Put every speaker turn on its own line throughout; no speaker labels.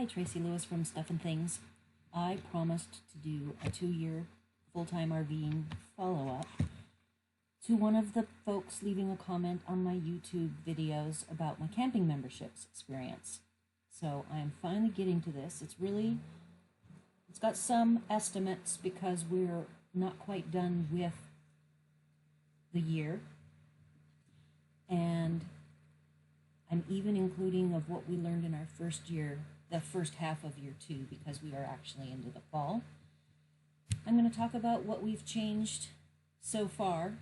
Hi, Tracy Lewis from Stuff and Things. I promised to do a 2-year full-time RVing follow-up to one of the folks leaving a comment on my YouTube videos about my camping memberships experience. So I am finally getting to this. It's got some estimates because we're not quite done with the year. And I'm even including of what we learned in our first year, the first half of year 2, because we are actually into the fall. I'm going to talk about what we've changed so far.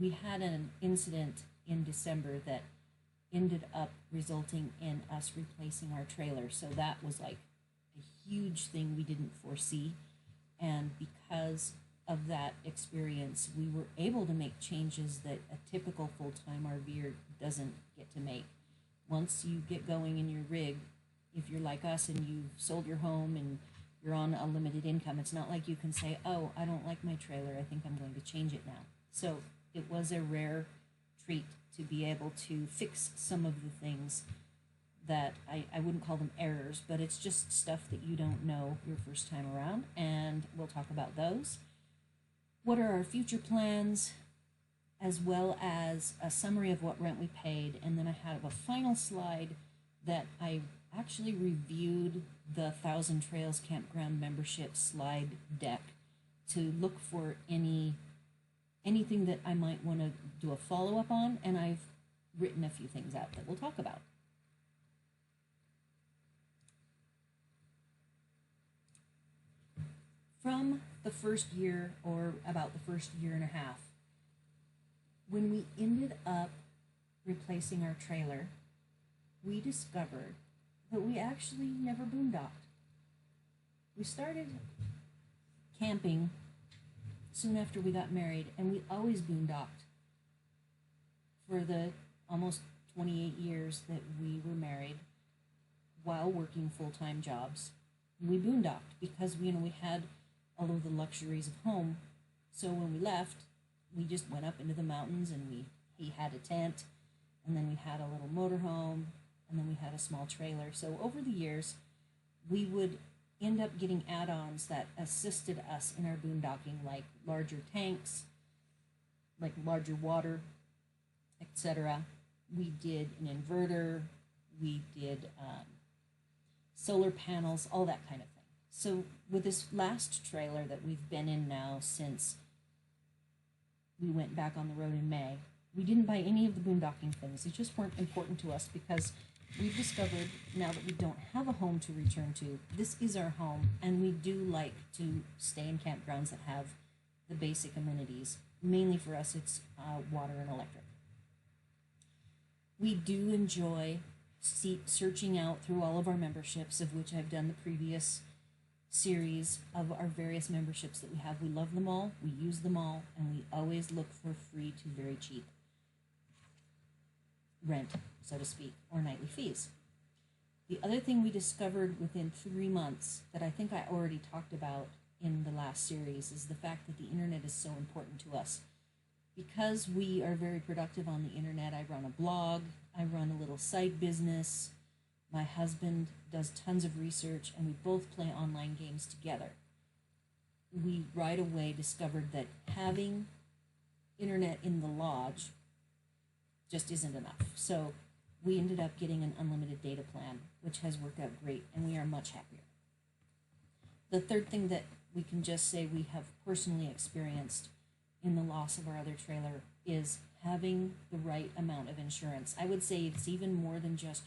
We had an incident in December that ended up resulting in us replacing our trailer. So that was like a huge thing we didn't foresee. And because of that experience, we were able to make changes that a typical full-time RVer doesn't get to make. Once you get going in your rig, if you're like us and you've sold your home and you're on a limited income, it's not like you can say, oh, I don't like my trailer, I think I'm going to change it now. So it was a rare treat to be able to fix some of the things that I wouldn't call them errors, but it's just stuff that you don't know your first time around, and we'll talk about those. What are our future plans, as well as a summary of what rent we paid, and then I have a final slide that I actually reviewed the 1,000 Trails Campground membership slide deck to look for anything that I might want to do a follow-up on, and I've written a few things out that we'll talk about. From the first year, or about the first year and a half, when we ended up replacing our trailer, we discovered that we actually never boondocked. We started camping soon after we got married, and we always boondocked for the almost 28 years that we were married while working full-time jobs. We boondocked because we had all of the luxuries of home. So when we left, we just went up into the mountains, and he had a tent, and then we had a little motorhome, and then we had a small trailer. So over the years, we would end up getting add-ons that assisted us in our boondocking, like larger tanks, like larger water, etc. We did an inverter, we did solar panels, all that kind of thing. So with this last trailer that we've been in now since we went back on the road in May, we didn't buy any of the boondocking things. They just weren't important to us because we've discovered now that we don't have a home to return to, this is our home, and we do like to stay in campgrounds that have the basic amenities. Mainly for us, it's water and electric. We do enjoy searching out through all of our memberships, of which I've done the previous series of our various memberships that we have. We love them all, we use them all, and we always look for free to very cheap rent, so to speak, or nightly fees. The other thing we discovered within 3 months that I think I already talked about in the last series is the fact that the internet is so important to us. Because we are very productive on the internet, I run a blog, I run a little side business, my husband does tons of research, and we both play online games together. We right away discovered that having internet in the lodge just isn't enough. So we ended up getting an unlimited data plan, which has worked out great, and we are much happier. The third thing that we can just say we have personally experienced in the loss of our other trailer is having the right amount of insurance. I would say it's even more than just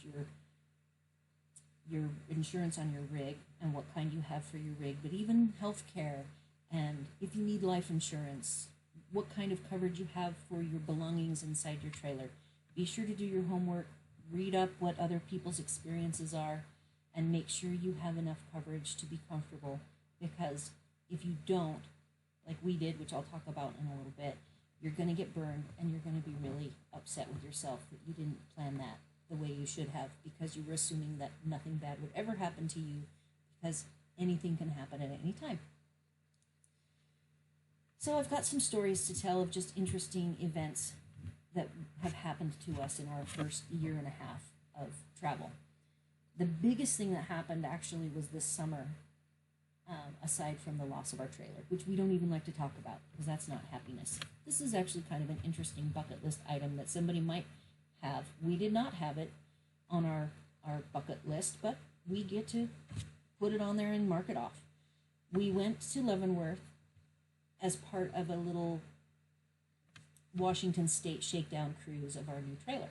your insurance on your rig and what kind you have for your rig, but even health care, and if you need life insurance, what kind of coverage you have for your belongings inside your trailer. Be sure to do your homework, read up what other people's experiences are, and make sure you have enough coverage to be comfortable, because if you don't, like we did, which I'll talk about in a little bit, you're going to get burned, and you're going to be really upset with yourself that you didn't plan that the way you should have, because you were assuming that nothing bad would ever happen to you, because anything can happen at any time. So I've got some stories to tell of just interesting events that have happened to us in our first year and a half of travel. The biggest thing that happened actually was this summer, aside from the loss of our trailer, which we don't even like to talk about because that's not happiness. This is actually kind of an interesting bucket list item that somebody might have. We did not have it on our bucket list, but we get to put it on there and mark it off. We went to Leavenworth as part of a little Washington State shakedown cruise of our new trailer.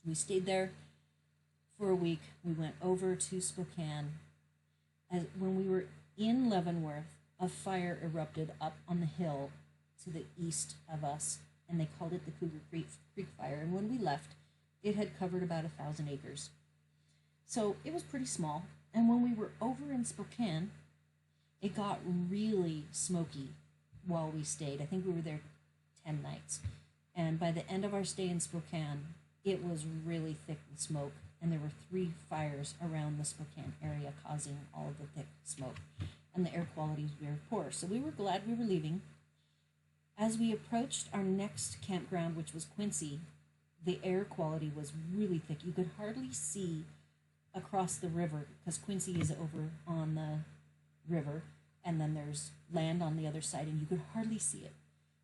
We stayed there for a week. We went over to Spokane. When we were in Leavenworth, a fire erupted up on the hill to the east of us, and they called it the Cougar Creek Fire. And when we left, it had covered about 1,000 acres. So it was pretty small. And when we were over in Spokane, it got really smoky while we stayed. I think we were there 10 nights. And by the end of our stay in Spokane, it was really thick with smoke. And there were 3 fires around the Spokane area causing all of the thick smoke. And the air quality was very poor. So we were glad we were leaving. As we approached our next campground, which was Quincy, the air quality was really thick. You could hardly see across the river because Quincy is over on the river, and then there's land on the other side, and you could hardly see it.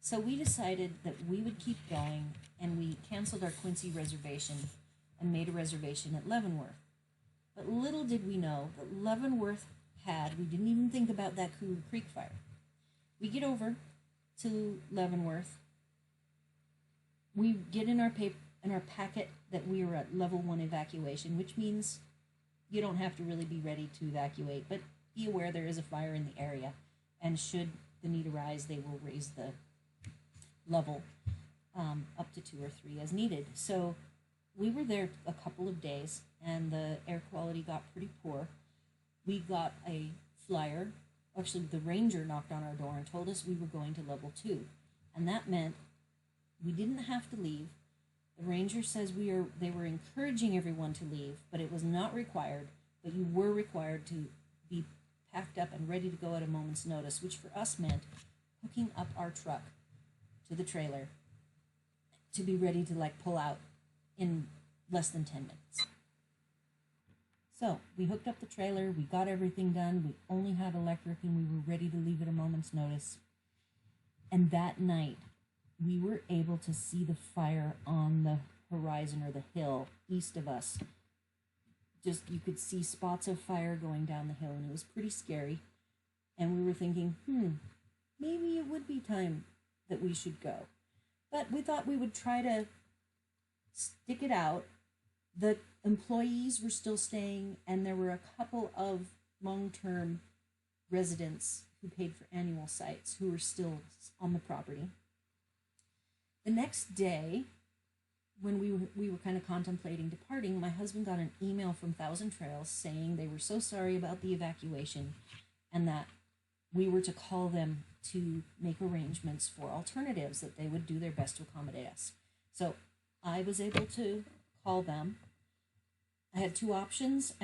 So we decided that we would keep going, and we canceled our Quincy reservation and made a reservation at Leavenworth. But little did we know that Leavenworth we didn't even think about that Cougar Creek fire. We get over to Leavenworth. We get in our packet that we are at level 1 evacuation, which means you don't have to really be ready to evacuate, but be aware there is a fire in the area, and should the need arise, they will raise the level up to 2 or 3 as needed. So we were there a couple of days, and the air quality got pretty poor. We got a flyer. Actually, the ranger knocked on our door and told us we were going to level 2, and that meant we didn't have to leave. The ranger says they were encouraging everyone to leave, but it was not required, but you were required to be packed up and ready to go at a moment's notice, which for us meant hooking up our truck to the trailer to be ready to pull out in less than 10 minutes. So we hooked up the trailer, we got everything done, we only had electric, and we were ready to leave at a moment's notice. And that night, we were able to see the fire on the horizon, or the hill east of us. Just, you could see spots of fire going down the hill, and it was pretty scary. And we were thinking, maybe it would be time that we should go. But we thought we would try to stick it out. The employees were still staying, and there were a couple of long-term residents who paid for annual sites who were still on the property. The next day, when we were kind of contemplating departing, my husband got an email from Thousand Trails saying they were so sorry about the evacuation and that we were to call them to make arrangements for alternatives, that they would do their best to accommodate us. So I was able to call them. I had 2 options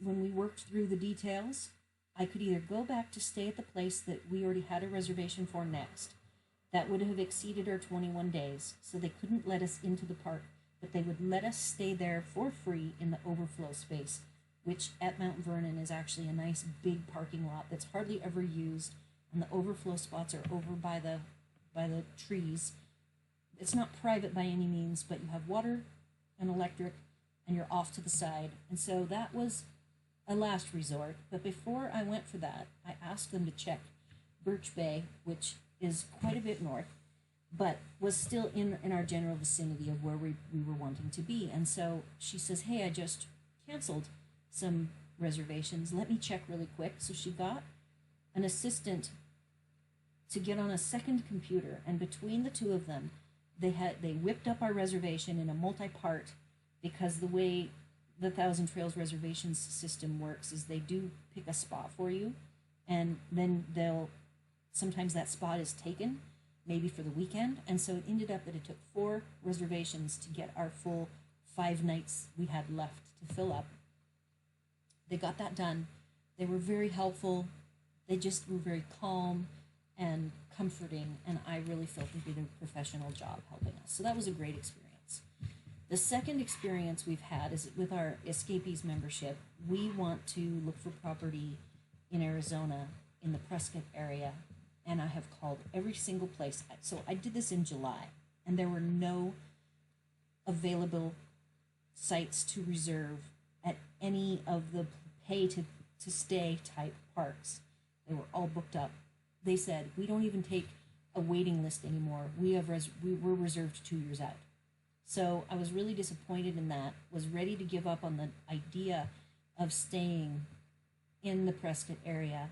when we worked through the details. I could either go back to stay at the place that we already had a reservation for next. That would have exceeded our 21 days, so they couldn't let us into the park, but they would let us stay there for free in the overflow space, which at Mount Vernon is actually a nice big parking lot that's hardly ever used, and the overflow spots are over by the trees. It's not private by any means, but you have water and electric, and you're off to the side. And so that was a last resort. But before I went for that, I asked them to check Birch Bay, which is quite a bit north, but was still in our general vicinity of where we were wanting to be. And so she says, hey, I just canceled some reservations. Let me check really quick. So she got an assistant to get on a second computer, and between the 2 of them, they whipped up our reservation in a multi-part, because the way the Thousand Trails reservations system works is they do pick a spot for you, and then sometimes that spot is taken, maybe for the weekend. And so it ended up that it took 4 reservations to get our full 5 nights we had left to fill up. They got that done. They were very helpful. They just were very calm and comforting, and I really felt they did a professional job helping us. So that was a great experience. The second experience we've had is with our Escapees membership. We want to look for property in Arizona in the Prescott area, and I have called every single place. So I did this in July, and there were no available sites to reserve at any of the pay to stay type parks. They were all booked up. They said, we don't even take a waiting list anymore. We were reserved 2 years out. So I was really disappointed in that, was ready to give up on the idea of staying in the Prescott area.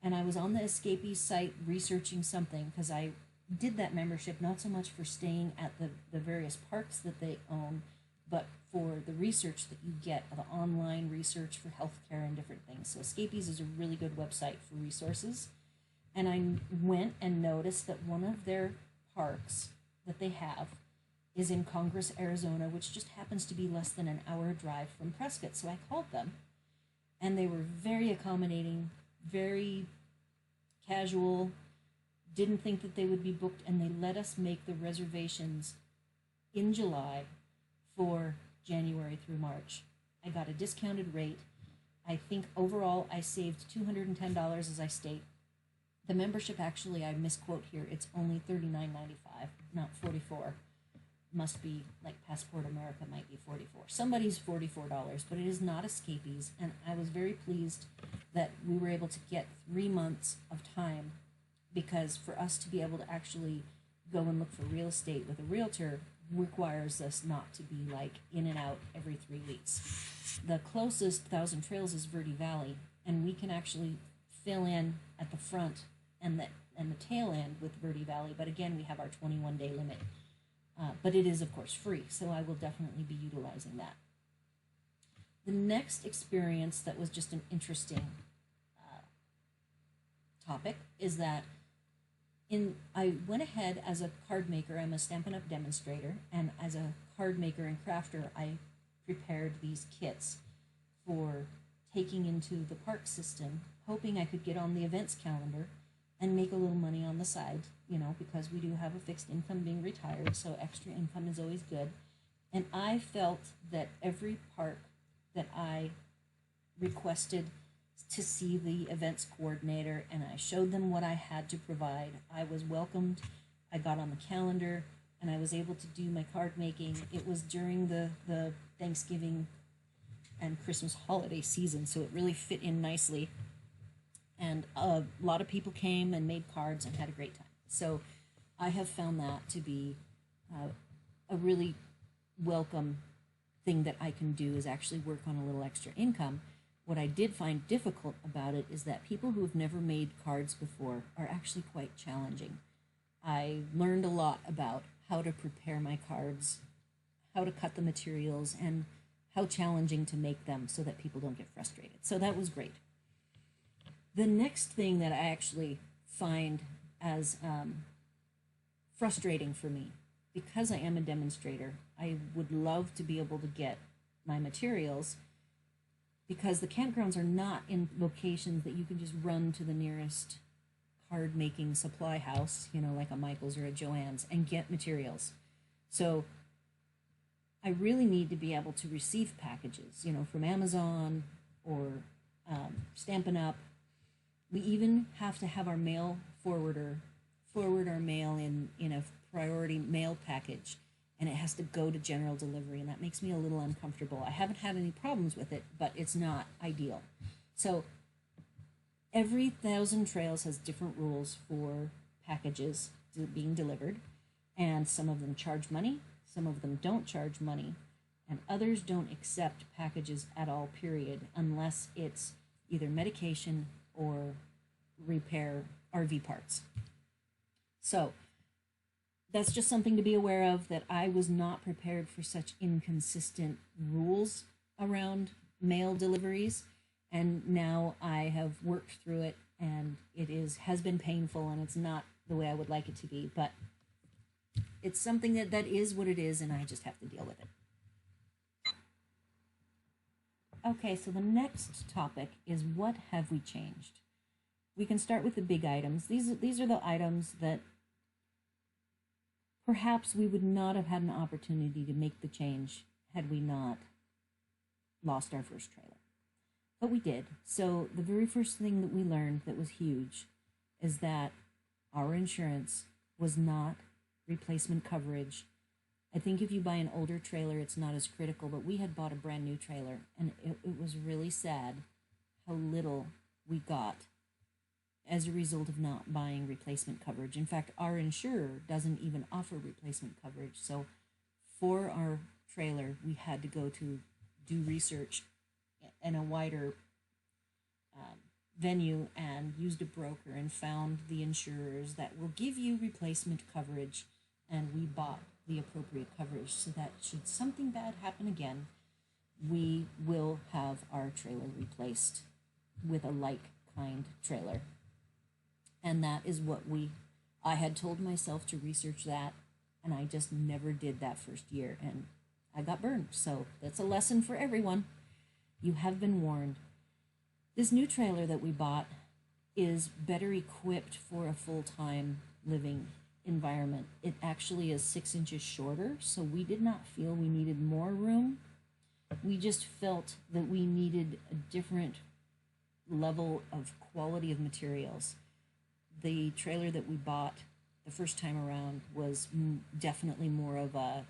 And I was on the Escapees site researching something, because I did that membership not so much for staying at the various parks that they own, but for the research that you get, the online research for healthcare and different things. So Escapees is a really good website for resources. And I went and noticed that one of their parks that they have is in Congress, Arizona, which just happens to be less than an hour drive from Prescott. So I called them, and they were very accommodating, very casual, didn't think that they would be booked, and they let us make the reservations in July for January through March. I got a discounted rate. I think overall I saved $210 as I state. The membership, actually, I misquote here, it's only $39.95, not $44. Must be like Passport America might be $44. Somebody's $44, but it is not Escapees, and I was very pleased that we were able to get 3 months of time, because for us to be able to actually go and look for real estate with a realtor requires us not to be like in and out every 3 weeks. The closest Thousand Trails is Verde Valley, and we can actually fill in at the front and the tail end with Verde Valley, but again, we have our 21-day limit. But it is, of course, free, so I will definitely be utilizing that. The next experience that was just an interesting topic is that I went ahead as a card maker. I'm a Stampin' Up! Demonstrator, and as a card maker and crafter, I prepared these kits for taking into the park system, hoping I could get on the events calendar and make a little money on the side, because we do have a fixed income being retired, so extra income is always good. And I felt that every park that I requested to see the events coordinator, and I showed them what I had to provide, I was welcomed. I got on the calendar, and I was able to do my card making. It was during the Thanksgiving and Christmas holiday season, so it really fit in nicely. And a lot of people came and made cards and had a great time. So I have found that to be a really welcome thing that I can do, is actually work on a little extra income. What I did find difficult about it is that people who have never made cards before are actually quite challenging. I learned a lot about how to prepare my cards, how to cut the materials, and how challenging to make them so that people don't get frustrated. So that was great. The next thing that I actually find as frustrating for me, because I am a demonstrator, I would love to be able to get my materials, because the campgrounds are not in locations that you can just run to the nearest card making supply house, like a Michael's or a Joann's, and get materials. So I really need to be able to receive packages, from Amazon or Stampin' Up. We even have to have our mail forwarder forward our mail in a priority mail package, and it has to go to general delivery, and that makes me a little uncomfortable. I haven't had any problems with it, but it's not ideal. So every Thousand Trails has different rules for packages being delivered, and some of them charge money, some of them don't charge money, and others don't accept packages at all, period, unless it's either medication or repair RV parts. So that's just something to be aware of, that I was not prepared for such inconsistent rules around mail deliveries, and now I have worked through it, and it has been painful, and it's not the way I would like it to be, but it's something that is what it is, and I just have to deal with it. Okay, so the next topic is, what have we changed? We can start with the big items. These are the items that Perhaps we would not have had an opportunity to make the change had we not lost our first trailer. But we did. So the very first thing that we learned that was huge is that our insurance was not replacement coverage. I think if you buy an older trailer, it's not as critical, but we had bought a brand new trailer, and it was really sad how little we got as a result of not buying replacement coverage. In fact, our insurer doesn't even offer replacement coverage. So for our trailer, we had to go to do research in a wider venue and used a broker and found the insurers that will give you replacement coverage, and we bought the appropriate coverage so that should something bad happen again, we will have our trailer replaced with a like kind trailer. And that is what I had told myself to research that, and I just never did that first year, and I got burned. So that's a lesson for everyone. You have been warned. This new trailer that we bought is better equipped for a full-time living environment. It actually is 6 inches shorter, so we did not feel we needed more room. We just felt that we needed a different level of quality of materials. The trailer that we bought the first time around was definitely more of a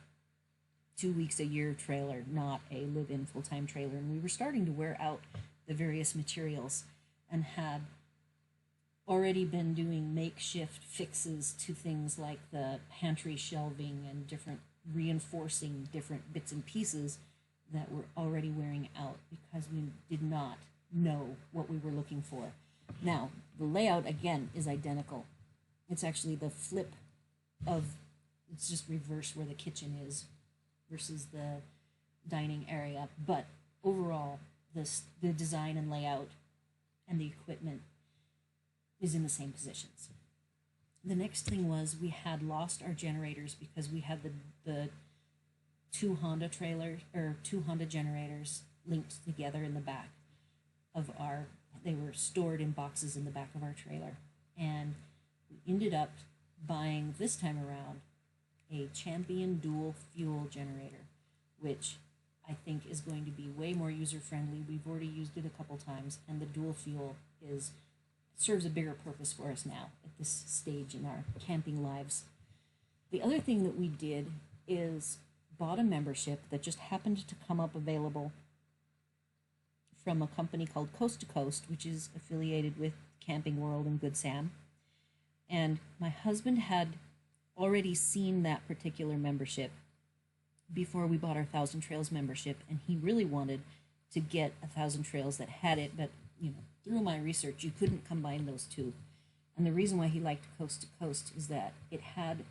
2 weeks a year trailer, not a live-in full-time trailer. And we were starting to wear out the various materials and had already been doing makeshift fixes to things like the pantry shelving and different reinforcing different bits and pieces that were already wearing out because we did not know what we were looking for. Now, the layout again is identical. It's actually the flip of, it's just reverse where the kitchen is versus the dining area. But overall, the design and layout and the equipment is in the same positions. The next thing was we had lost our generators because we had the two Honda generators linked together in the back of they were stored in boxes in the back of our trailer. And we ended up buying this time around a Champion dual fuel generator, which I think is going to be way more user friendly. We've already used it a couple times, and the dual fuel serves a bigger purpose for us now at this stage in our camping lives. The other thing that we did is bought a membership that just happened to come up available from a company called Coast to Coast, which is affiliated with Camping World and Good Sam. And my husband had already seen that particular membership before we bought our Thousand Trails membership, and he really wanted to get a Thousand Trails that had it, but through my research, you couldn't combine those two. And the reason why he liked Coast to Coast is that it had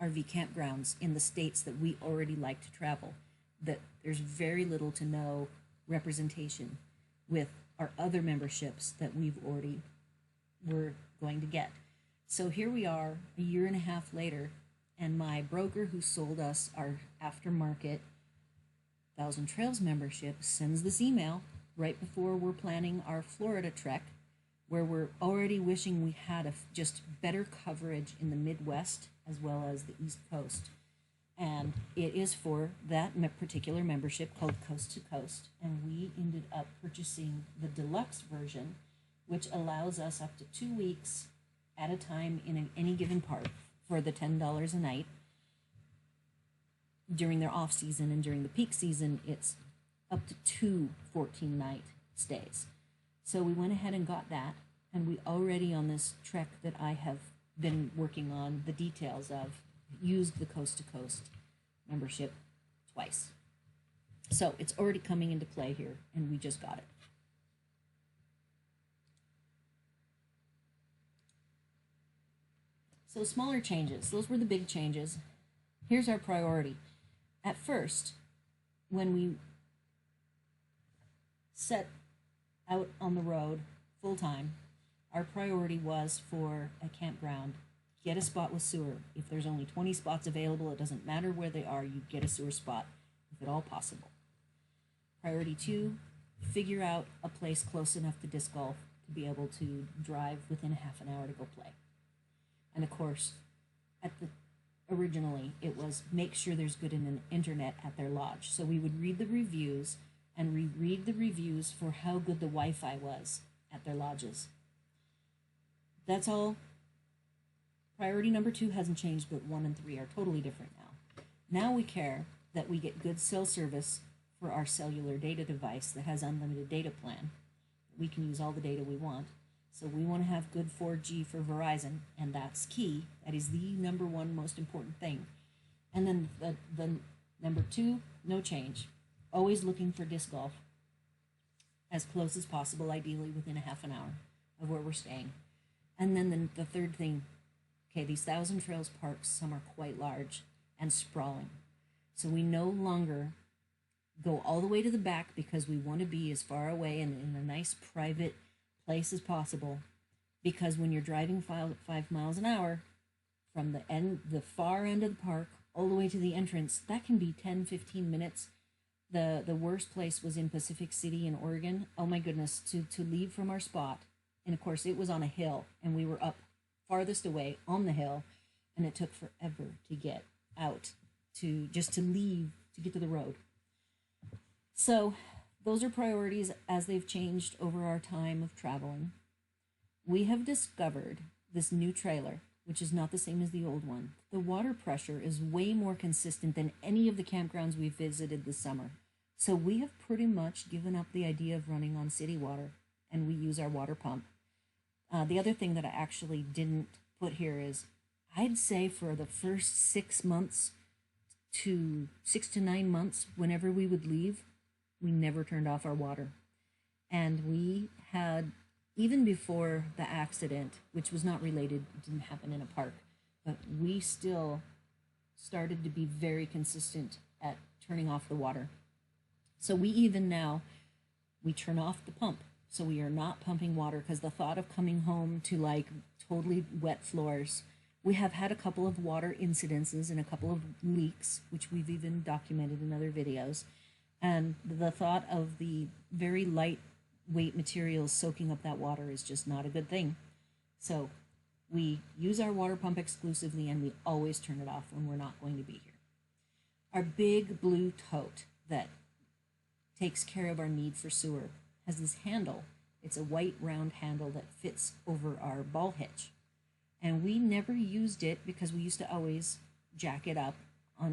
RV campgrounds in the states that we already like to travel, that there's very little to no representation with our other memberships that we're going to get. So here we are a year and a half later, and my broker who sold us our aftermarket Thousand Trails membership sends this email right before we're planning our Florida trek, where we're already wishing we had just better coverage in the Midwest as well as the East Coast. And it is for that particular membership called Coast to Coast. And we ended up purchasing the deluxe version, which allows us up to 2 weeks at a time in any given park for the $10 a night. During their off season and during the peak season, it's up to 2 14-night stays. So we went ahead and got that, and we already on this trek that I have been working on the details of used the Coast to Coast membership twice. So it's already coming into play here, and we just got it. So smaller changes, those were the big changes. Here's our priority. At first, when we set out on the road full time, our priority was for a campground. Get a spot with sewer. If there's only 20 spots available, it doesn't matter where they are, you get a sewer spot, if at all possible. Priority 2, figure out a place close enough to disc golf to be able to drive within half an hour to go play. And of course, at the originally it was make sure there's good internet at their lodge. So we would read the reviews and reread the reviews for how good the Wi-Fi was at their lodges. That's all. Priority number 2 hasn't changed, but 1 and 3 are totally different now. Now we care that we get good cell service for our cellular data device that has unlimited data plan. We can use all the data we want. So we want to have good 4G for Verizon, and that's key. That is the number 1 most important thing. And then the number 2, no change. Always looking for disc golf as close as possible, ideally within a half an hour of where we're staying. And then the third thing, okay, these Thousand Trails parks, some are quite large and sprawling. So we no longer go all the way to the back because we want to be as far away and in a nice private place as possible, because when you're driving 5 miles an hour from the far end of the park all the way to the entrance, that can be 10-15 minutes. The worst place was in Pacific City in Oregon. Oh my goodness, to leave from our spot, and of course it was on a hill and we were up farthest away on the hill, and it took forever to get out, to leave, to get to the road. So those are priorities as they've changed over our time of traveling. We have discovered this new trailer, which is not the same as the old one. The water pressure is way more consistent than any of the campgrounds we've visited this summer. So we have pretty much given up the idea of running on city water, and we use our water pump. The other thing that I actually didn't put here is, I'd say for the first 6 to 9 months, whenever we would leave, we never turned off our water. And we had, even before the accident, which was not related, it didn't happen in a park, but we still started to be very consistent at turning off the water. So we even now, we turn off the pump. So we are not pumping water, because the thought of coming home to like totally wet floors, we have had a couple of water incidences and a couple of leaks, which we've even documented in other videos. And the thought of the very lightweight materials soaking up that water is just not a good thing. So we use our water pump exclusively, and we always turn it off when we're not going to be here. Our big blue tote that takes care of our need for sewer has this handle. It's a white round handle that fits over our ball hitch. And we never used it because we used to always jack it up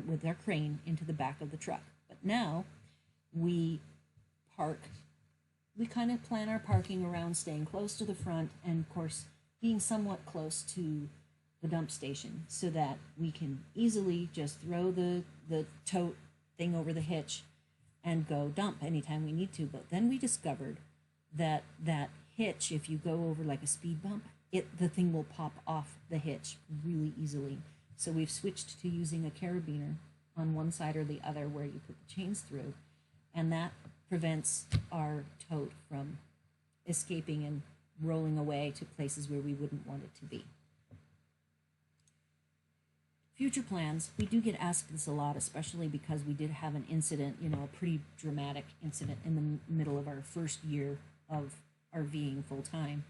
with our crane into the back of the truck. But now we kind of plan our parking around staying close to the front, and of course being somewhat close to the dump station, so that we can easily just throw the tote thing over the hitch and go dump anytime we need to. But then we discovered that hitch, if you go over like a speed bump, the thing will pop off the hitch really easily. So we've switched to using a carabiner on one side or the other where you put the chains through, and that prevents our tote from escaping and rolling away to places where we wouldn't want it to be. Future plans, we do get asked this a lot, especially because we did have an incident, a pretty dramatic incident in the middle of our first year of RVing full time.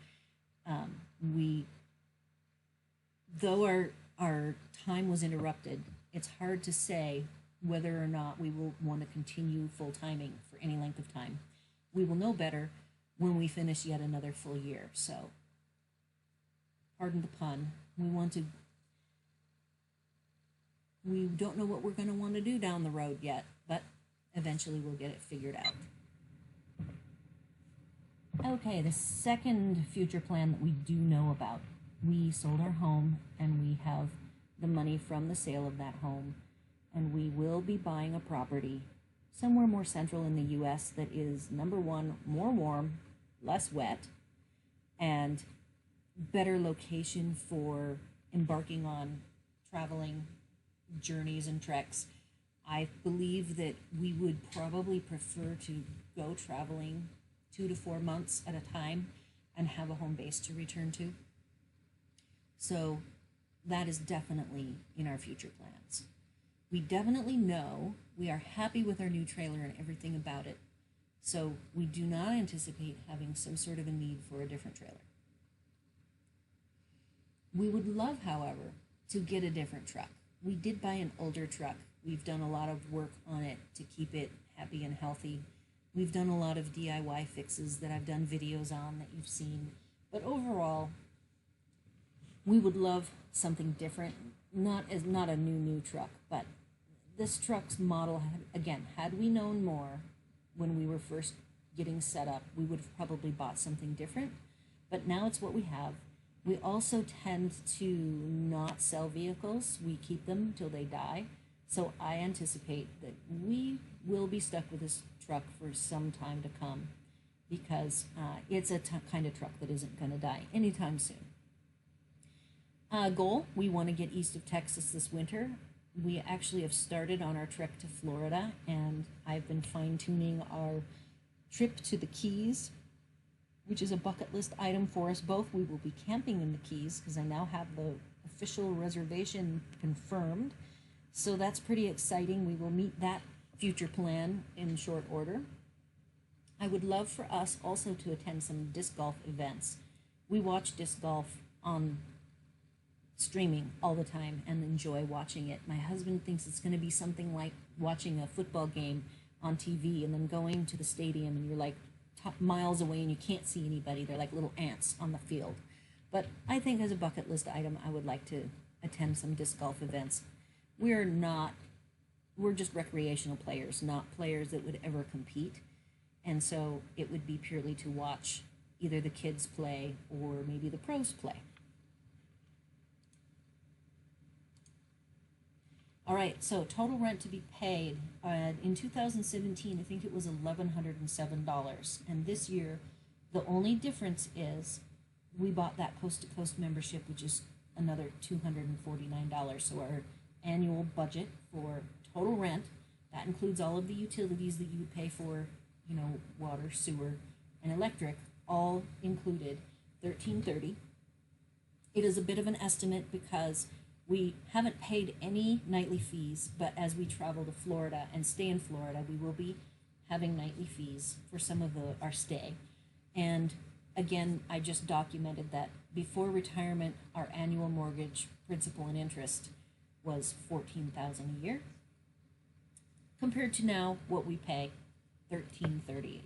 Though our time was interrupted, it's hard to say whether or not we will want to continue full timing for any length of time. We will know better when we finish yet another full year. So, pardon the pun, we don't know what we're going to want to do down the road yet, but eventually we'll get it figured out. Okay, the second future plan that we do know about. We sold our home, and we have the money from the sale of that home, and we will be buying a property somewhere more central in the U.S. that is, number one, more warm, less wet, and better location for embarking on traveling journeys and treks. I believe that we would probably prefer to go traveling 2 to 4 months at a time and have a home base to return to. So that is definitely in our future plans. We definitely know we are happy with our new trailer and everything about it. So we do not anticipate having some sort of a need for a different trailer. We would love, however, to get a different truck. We did buy an older truck. We've done a lot of work on it to keep it happy and healthy. We've done a lot of DIY fixes that I've done videos on that you've seen. But overall, we would love something different. Not a new truck, but this truck's model, had we known more when we were first getting set up, we would have probably bought something different. But now it's what we have. We also tend to not sell vehicles. We keep them till they die. So I anticipate that we will be stuck with this truck for some time to come, because it's a kind of truck that isn't going to die anytime soon. Goal, we want to get east of Texas this winter. We actually have started on our trip to Florida, and I've been fine-tuning our trip to the Keys, which is a bucket list item for us both. We will be camping in the Keys because I now have the official reservation confirmed. So that's pretty exciting. We will meet that future plan in short order. I would love for us also to attend some disc golf events. We watch disc golf on streaming all the time and enjoy watching it. My husband thinks it's going to be something like watching a football game on TV and then going to the stadium and you're like miles away and you can't see anybody. They're like little ants on the field. But I think as a bucket list item, I would like to attend some disc golf events. We're just recreational players, not players that would ever compete. And so it would be purely to watch either the kids play or maybe the pros play. All right, so total rent to be paid. In 2017, I think it was $1,107. And this year, the only difference is we bought that coast-to-coast membership, which is another $249. So our annual budget for total rent, that includes all of the utilities that you would pay for, water, sewer, and electric, all included, $1,330. It is a bit of an estimate because we haven't paid any nightly fees, but as we travel to Florida and stay in Florida, we will be having nightly fees for some of our stay. And again, I just documented that before retirement, our annual mortgage principal and interest was $14,000 a year, compared to now what we pay, $1,330 a year.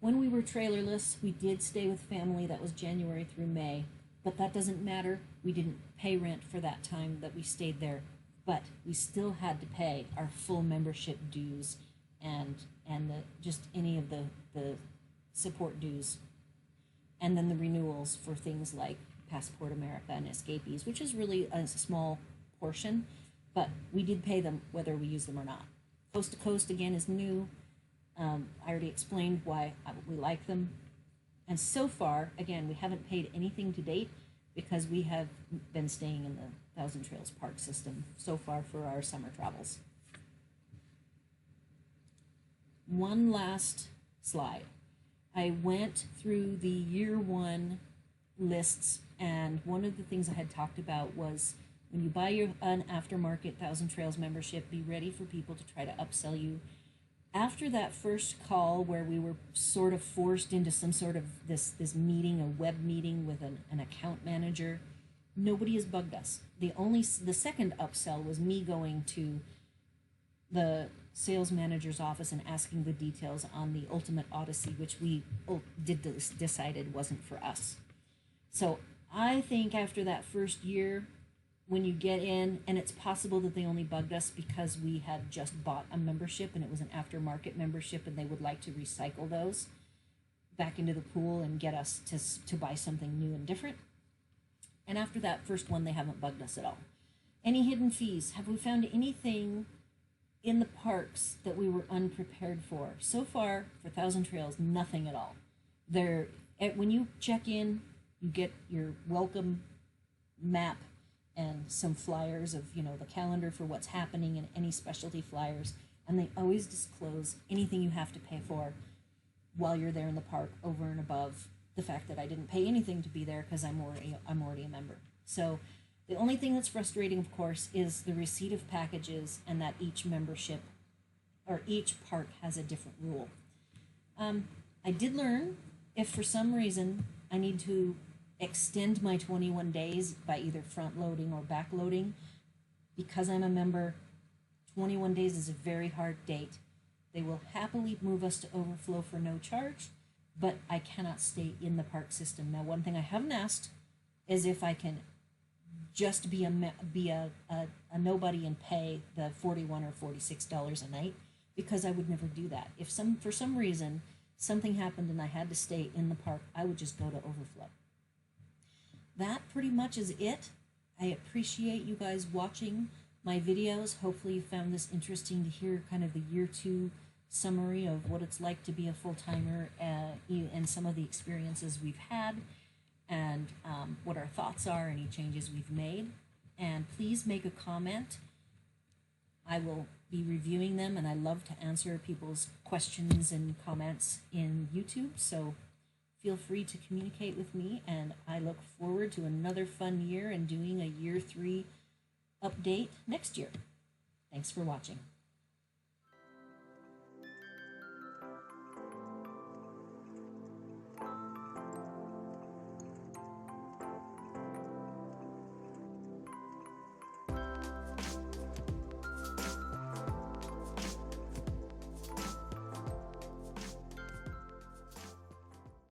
When we were trailerless, we did stay with family. That was January through May. But that doesn't matter. We didn't pay rent for that time that we stayed there, but we still had to pay our full membership dues and just any of the support dues, and then the renewals for things like Passport America and Escapees, which is really a small portion, but we did pay them whether we use them or not. Coast to Coast again is new. I already explained why we like them. And so far, again, we haven't paid anything to date because we have been staying in the Thousand Trails Park system so far for our summer travels. One last slide. I went through the year one lists, and one of the things I had talked about was when you buy an aftermarket Thousand Trails membership, be ready for people to try to upsell you. After that first call where we were sort of forced into some sort of this meeting, a web meeting with an account manager, nobody has bugged us. The second upsell was me going to the sales manager's office and asking the details on the Ultimate Odyssey, which we decided wasn't for us. So I think after that first year, when you get in, and it's possible that they only bugged us because we had just bought a membership and it was an aftermarket membership and they would like to recycle those back into the pool and get us to buy something new and different. And after that first one, they haven't bugged us at all. Any hidden fees? Have we found anything in the parks that we were unprepared for? So far, for Thousand Trails, nothing at all. When you check in, you get your welcome map and some flyers of, the calendar for what's happening and any specialty flyers. And they always disclose anything you have to pay for while you're there in the park, over and above the fact that I didn't pay anything to be there because I'm already a member. So the only thing that's frustrating, of course, is the receipt of packages and that each membership or each park has a different rule. I did learn if for some reason I need to extend my 21 days by either front loading or back loading. Because I'm a member, 21 days is a very hard date. They will happily move us to overflow for no charge, but I cannot stay in the park system. Now, one thing I haven't asked is if I can just be a nobody and pay the $41 or $46 a night, because I would never do that. If for some reason something happened and I had to stay in the park, I would just go to overflow. That pretty much is it. I appreciate you guys watching my videos. Hopefully you found this interesting to hear kind of the year 2 summary of what it's like to be a full-timer and some of the experiences we've had, and what our thoughts are, any changes we've made. And please make a comment. I will be reviewing them, and I love to answer people's questions and comments in YouTube, so feel free to communicate with me, and I look forward to another fun year and doing a year 3 update next year. Thanks for watching.